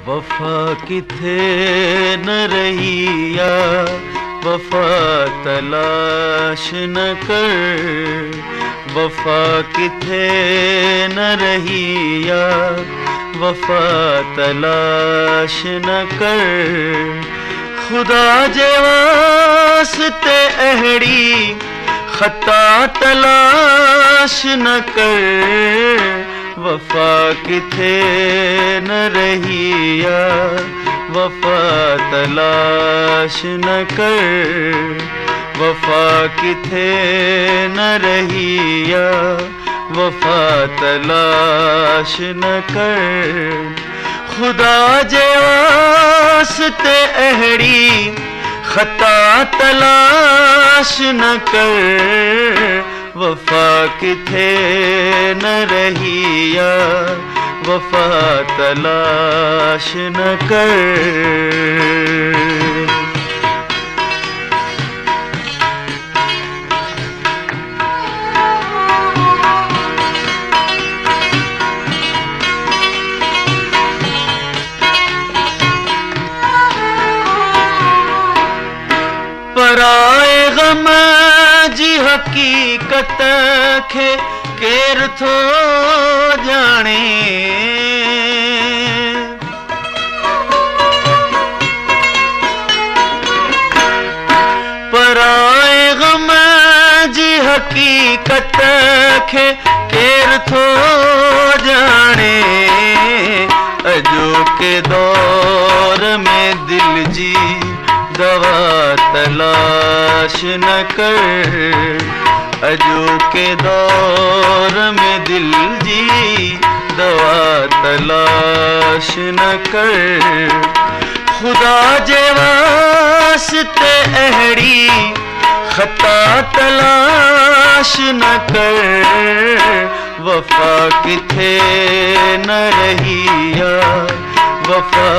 वफा किथे न रहिया, वफा तलाश न कर। वफा किथे न रहिया, वफा तलाश न कर। खुदा जे वास्ते अहड़ी खता तलाश न कर। वफा किथे न रहिया, वफा तलाश न कर। वफा किथे न रहिया, वफा तलाश न कर। खुदा जे वास्ते अहड़ी खता तलाश न कर। वफा किथे न रहिया, वफा तलाश न कर। पराए गम जी हकीकत खे केर थो जाने। पराए गम जी हकीकत खे केर थो जाने। अजो के दौर में दिल जी दवा तलाश न कर। अजो के दौर में दिल जी दवा तलाश न कर। खुदा जे वास्ते अहड़ी खता तलाश न कर। वफा किथे न रहिया, वफा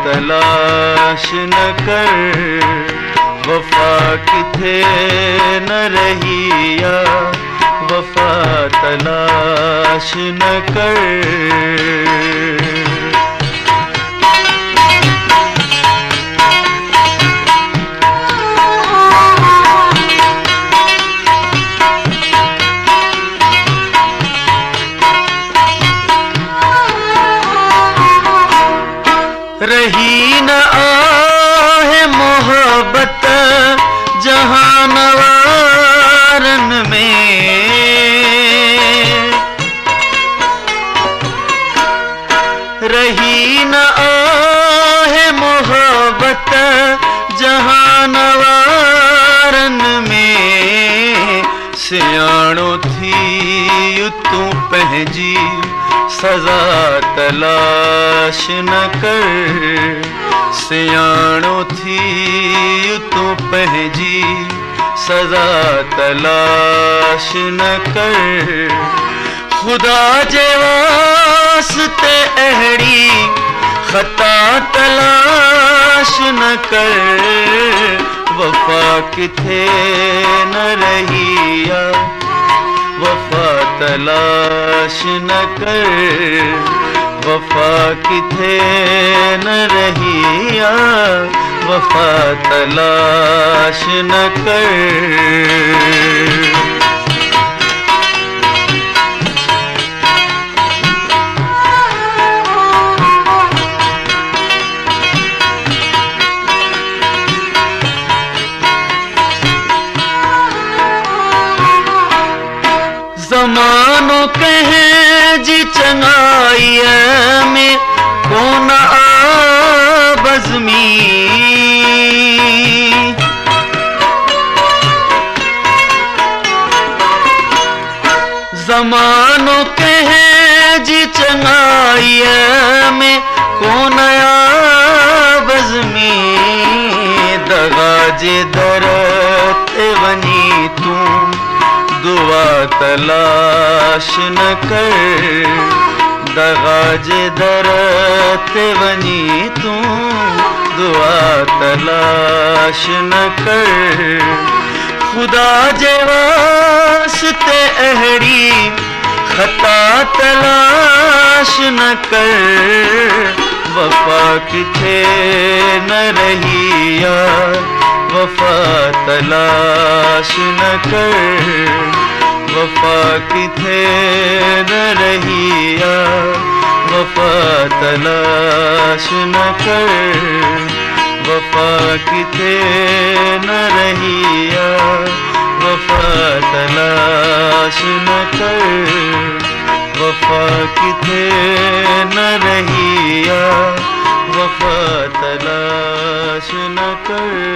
तलाश न कर। वफा किथे न रहिया, वफा तलाश न कर। रही न आहे मोहब्बत जहानवारन में। रही न आहे मोहब्बत जहानवारन में। सियाणो थी तू पंहिंजी सजा तलाश न कर। सियाणो थी तू पंहिंजी सजा तलाश न कर। खुदा जे वास्ते अहड़ी खता तलाश न कर। वफा किथे न रहिया, वफा तलाश न कर। वफा किथे न रहिया, वफा तलाश न कर। ज़मानो कहे जी चंगाई में कौन बज़मी। ज़मानो कहे जी चंगाई में कौन बज़मी। दगा जे दर ते वनी तू दुआ तलाश न कर। दगा जे दर ते वनी तू दुआ तलाश न कर। खुदा जे वास्ते अहड़ी खता तलाश न कर। वफा किथे न रही यार, वफा तलाश न कर। वफा किथे न रही यार, वफा तलाश न कर। वफा किथे न रही यार, वफा तलाश न कर। वफा किथे न रही यार, वफा तलाश न कर।